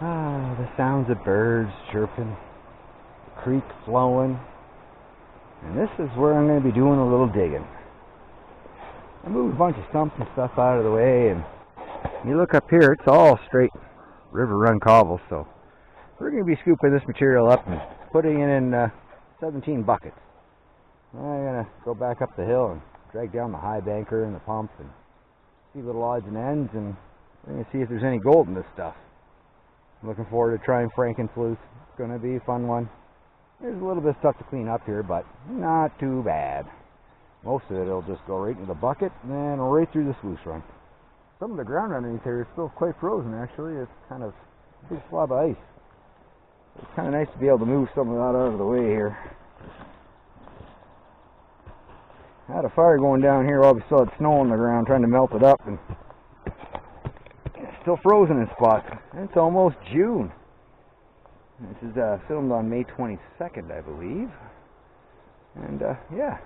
Ah, the sounds of birds chirping, the creek flowing, and this is where I'm going to be doing a little digging. I moved a bunch of stumps and stuff out of the way, and you look up here, it's all straight river run cobble, so we're going to be scooping this material up and putting it in 17 buckets. I'm going to go back up the hill and drag down the high banker and the pump and see little odds and ends, and we're going to see if there's any gold in this stuff. I'm looking forward to trying Franken sluice. It's going to be a fun one. There's a little bit of stuff to clean up here, but not too bad. Most of it will just go right into the bucket and then right through the sluice run. Some of the ground underneath here is still quite frozen, actually. It's kind of a big slab of ice. It's kind of nice to be able to move some of that out of the way here. I had a fire going down here while we still had snow on the ground, trying to melt it up, and it's still frozen in spots. And it's almost June. This is filmed on May 22nd, I believe. And yeah,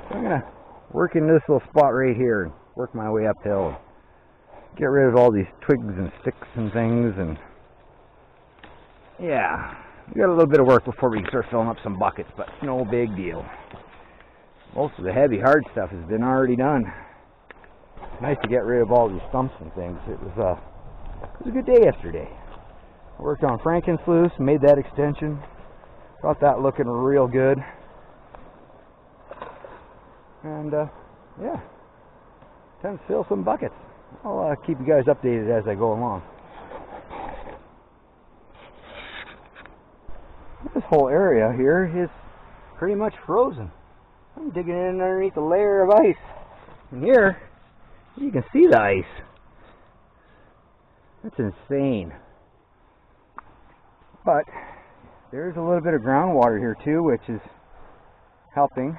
so I'm going to work in this little spot right here and work my way uphill and get rid of all these twigs and sticks and things. And yeah, we got a little bit of work before we can start filling up some buckets, but it's no big deal. Most of the heavy, hard stuff has been already done. It's nice to get rid of all these stumps and things. It was a good day yesterday. I worked on Franken sluice, made that extension. Got that looking real good. And yeah, time to fill some buckets. I'll keep you guys updated as I go along. This whole area here is pretty much frozen. I'm digging in underneath a layer of ice. And here, you can see the ice. That's insane. But there's a little bit of groundwater here too, which is helping.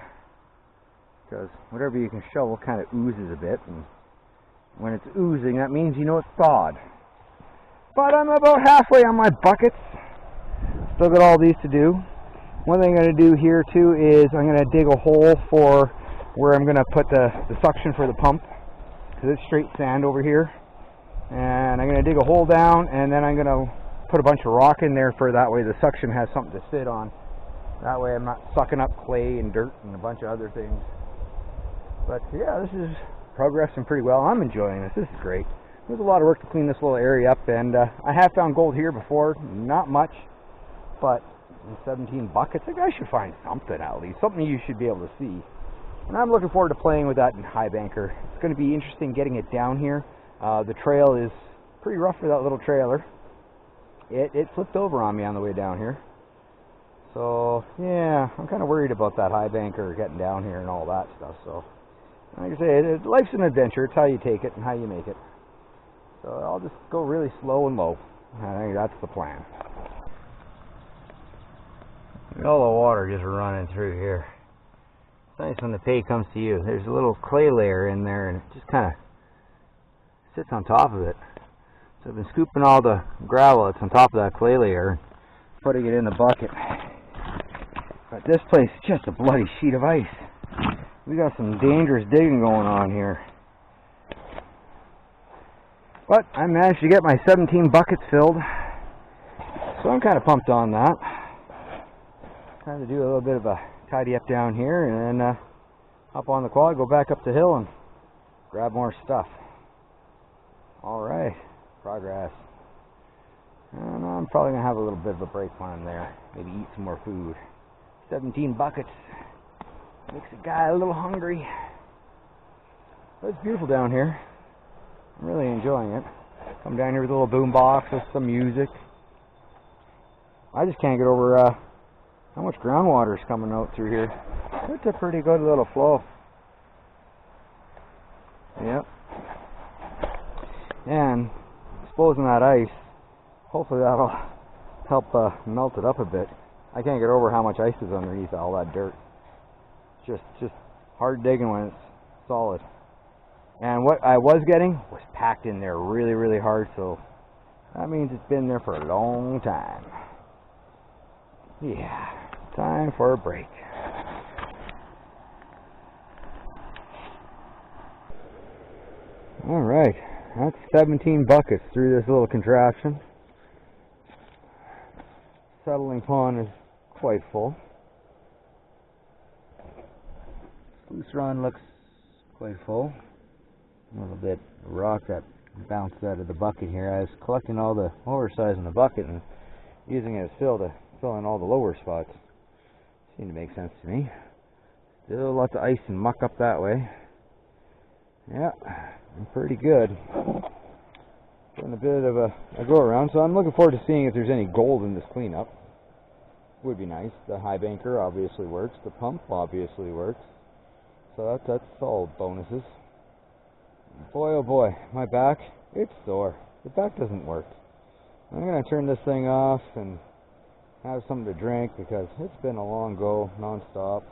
Because whatever you can shovel kind of oozes a bit. And when it's oozing, that means you know it's thawed. But I'm about halfway on my buckets. Still got all these to do. One thing I'm going to do here too is I'm going to dig a hole for where I'm going to put the suction for the pump, because it's straight sand over here. And I'm going to dig a hole down, and then I'm going to put a bunch of rock in there for that way the suction has something to sit on. That way I'm not sucking up clay and dirt and a bunch of other things. But yeah, this is progressing pretty well. I'm enjoying this. This is great. There's a lot of work to clean this little area up, and I have found gold here before. Not much, but in 17 buckets, I think I should find something at least. Something you should be able to see. And I'm looking forward to playing with that in high banker. It's going to be interesting getting it down here. The trail is pretty rough for that little trailer. It flipped over on me on the way down here. So yeah, I'm kind of worried about that high banker getting down here and all that stuff. So like I say, life's an adventure. It's how you take it and how you make it. So I'll just go really slow and low. I think that's the plan. All the water just running through here. It's nice when the pay comes to you. There's a little clay layer in there, and it just kind of sits on top of it. So I've been scooping all the gravel that's on top of that clay layer, putting it in the bucket. But this place is just a bloody sheet of ice. We got some dangerous digging going on here. But I managed to get my 17 buckets filled, so I'm kind of pumped on that. Time to do a little bit of a tidy up down here, and then hop on the quad, go back up the hill, and grab more stuff. Alright, progress. And I'm probably going to have a little bit of a break when I'm there. Maybe eat some more food. 17 buckets. Makes a guy a little hungry. But it's beautiful down here. I'm really enjoying it. Come down here with a little boom box with some music. I just can't get over how much groundwater is coming out through here. It's a pretty good little flow. Yep. And exposing that ice, hopefully that'll help melt it up a bit. I can't get over how much ice is underneath all that dirt. Just hard digging when it's solid. And what I was getting was packed in there really, really hard, so that means it's been there for a long time. Yeah, time for a break. Alright, that's 17 buckets through this little contraption. settling pond is quite full. Sluice run looks quite full. A little bit of rock that bounced out of the bucket here. I was collecting all the oversize in the bucket and using it as fill to fill in all the lower spots. Seemed to make sense to me. Still lots of ice and muck up that way. Yeah, I'm pretty good. Getting a bit of a go around, so I'm looking forward to seeing if there's any gold in this cleanup. Would be nice. The high banker obviously works. The pump obviously works. So that's all bonuses. Boy, oh boy, my back, it's sore. The back doesn't work. I'm going to turn this thing off and have something to drink because it's been a long go, non-stop.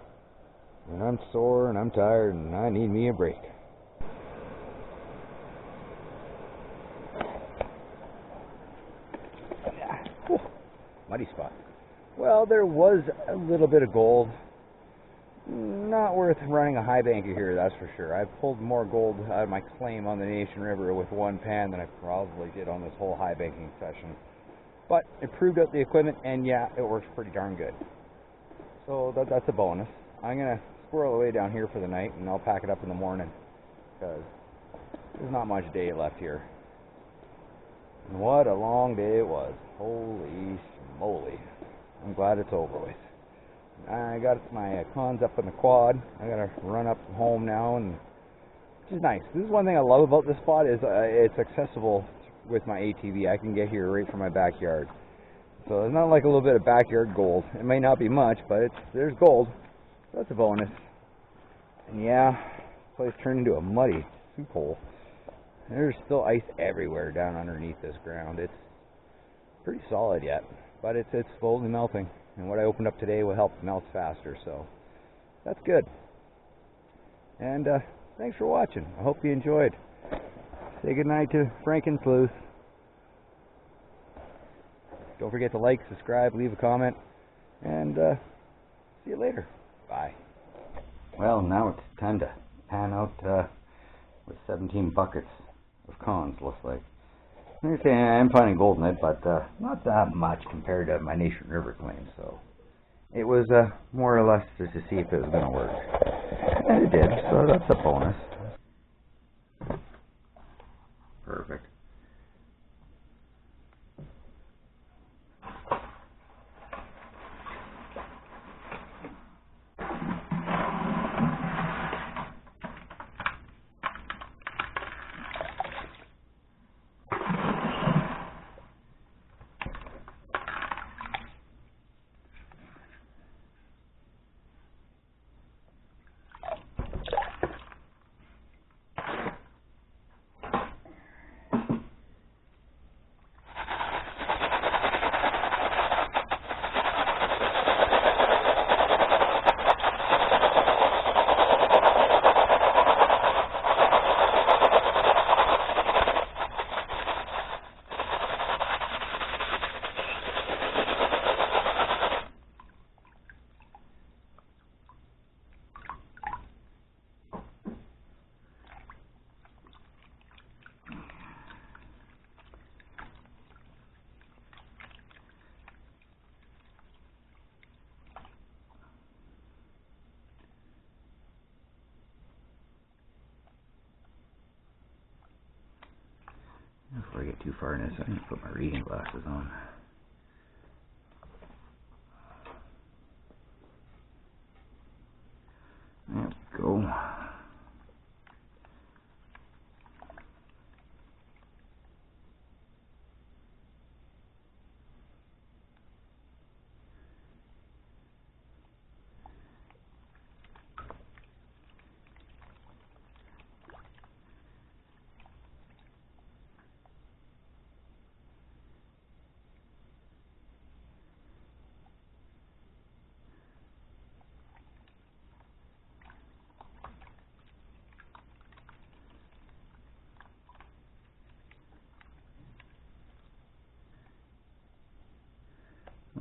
And I'm sore and I'm tired and I need me a break. Muddy spot. Well, there was a little bit of gold. Not worth running a high banker here, that's for sure. I've pulled more gold out of my claim on the Nation River with one pan than I probably did on this whole high banking session. But it proved out the equipment, and yeah, it works pretty darn good. So that's a bonus. I'm going to squirrel away down here for the night, and I'll pack it up in the morning, because there's not much day left here. And what a long day it was. Holy moly. I'm glad it's over with. I got my cons up in the quad. I got to run up home now, and which is nice. This is one thing I love about this spot is it's accessible with my ATV. I can get here right from my backyard. So it's not like a little bit of backyard gold. It may not be much, but there's gold. So that's a bonus. And yeah, this place turned into a muddy soup hole. There's still ice everywhere down underneath this ground. It's pretty solid yet, but it's slowly melting. And what I opened up today will help melt faster, so that's good. And thanks for watching. I hope you enjoyed. Say goodnight to Franken Sleuth. Don't forget to like, subscribe, leave a comment, and see you later. Bye. Well, now it's time to pan out with 17 buckets of cons, looks like. I'm finding gold in it, but not that much compared to my Nation River claim, so it was more or less just to see if it was going to work. And it did, so that's a bonus. Perfect. Before I get too far in this, I need to put my reading glasses on. There we go.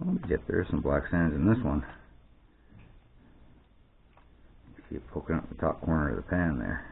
Let me dip. There's some black sands in this one. You see it poking up the top corner of the pan there.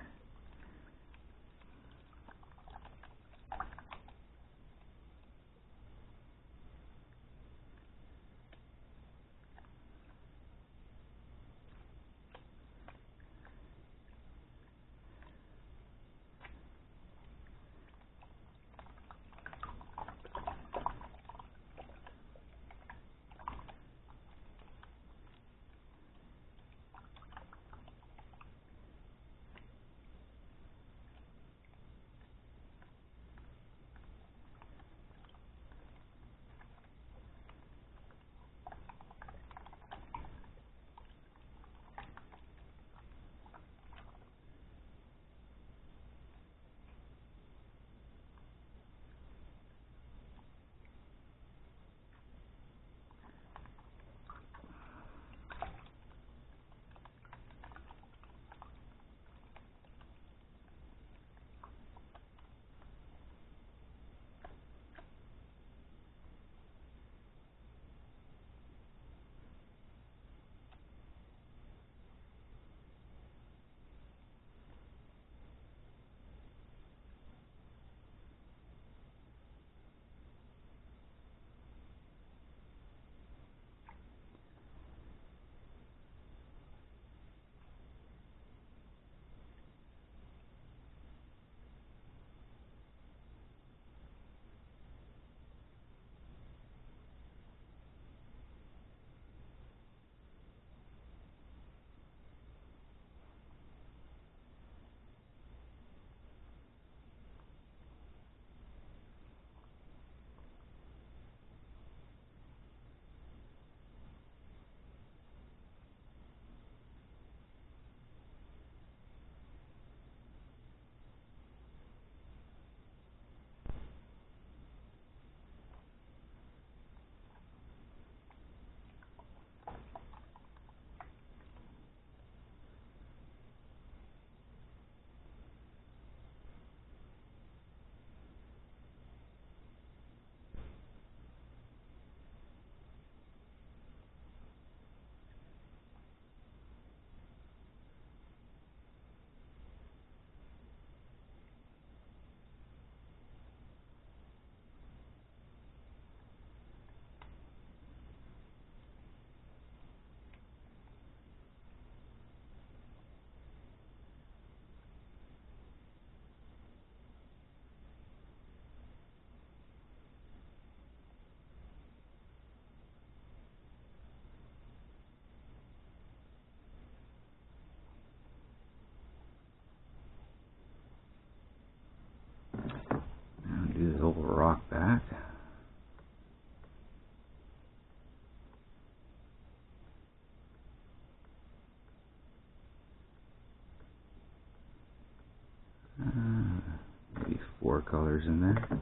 colors in there.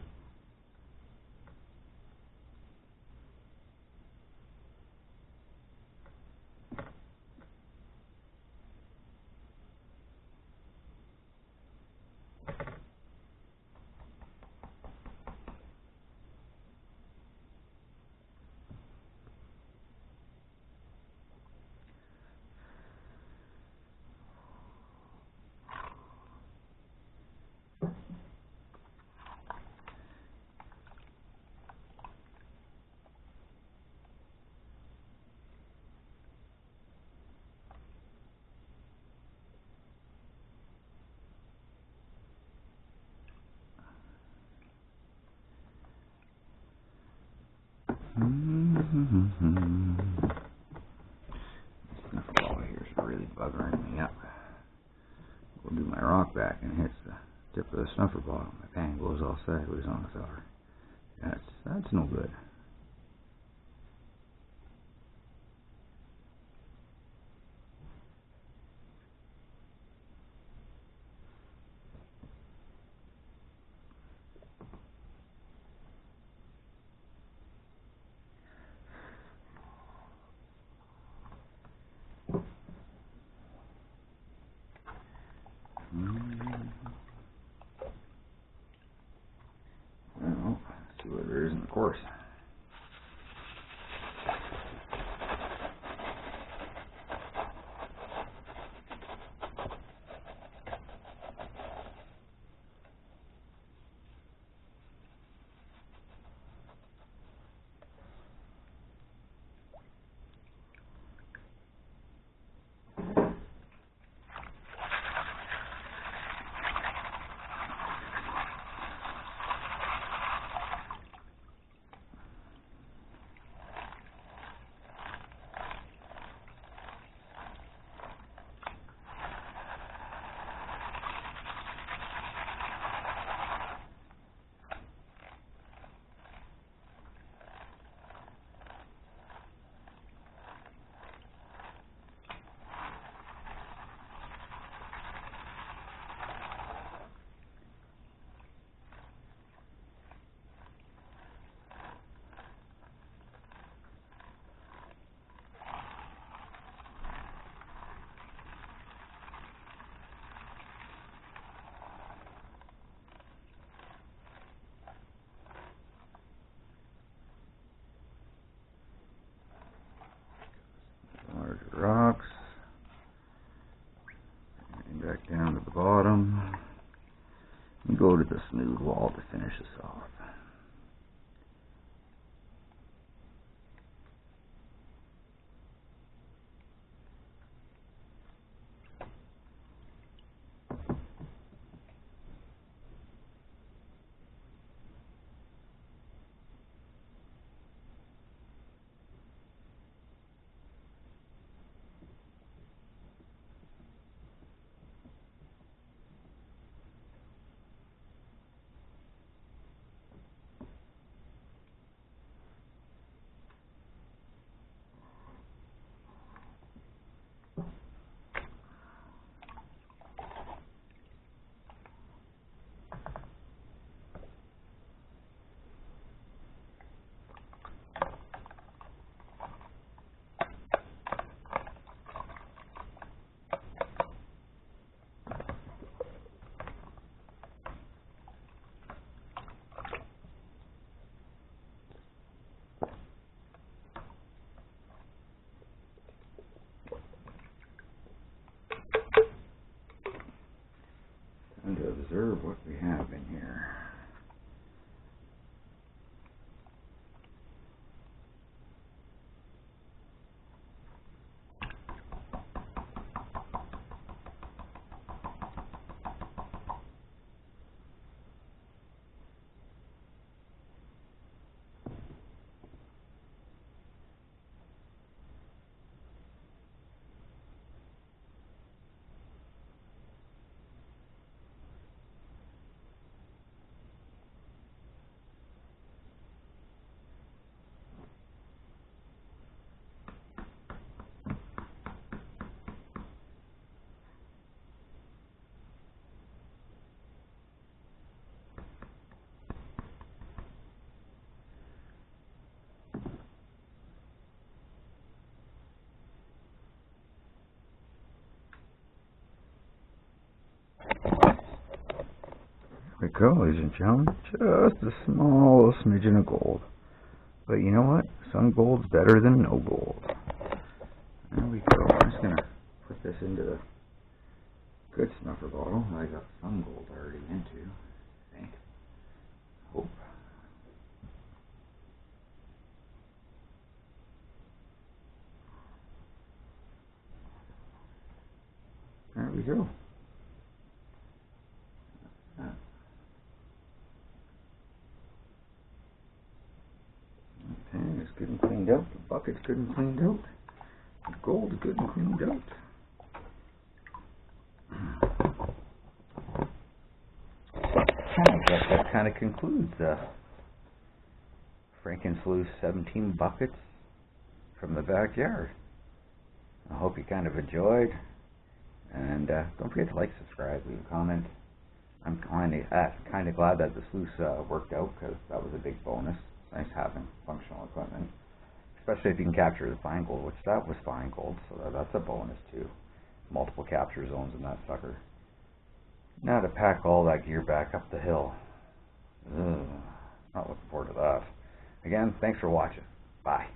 This ball here is really buggering me up. We'll do my rockback and hits the tip of the snuffer bottle. My pan goes all sideways on the cellar. That's no good. Well, let's see what there is in the course. Rocks, and back down to the bottom, and go to the smooth wall to finish this off. And to observe what we have in here. go, ladies and gentlemen. Just a small little smidgen of gold. But you know what? Some gold's better than no gold. There we go. I'm just going to put this into the good snuffer bottle. I got some gold already into, I think. Hope. There we go. The pan is good and cleaned out. The bucket's good and cleaned out. The gold's good and cleaned out. I guess that kind of concludes Franken sluice 17 buckets from the backyard. I hope you kind of enjoyed. And don't forget to like, subscribe, leave a comment. I'm kind of glad that the sluice worked out, because that was a big bonus. Nice having functional equipment, especially if you can capture the fine gold, which that was fine gold, so that's a bonus too. Multiple capture zones in that sucker. Now to pack all that gear back up the hill. Ugh, not looking forward to that. Again, thanks for watching. Bye.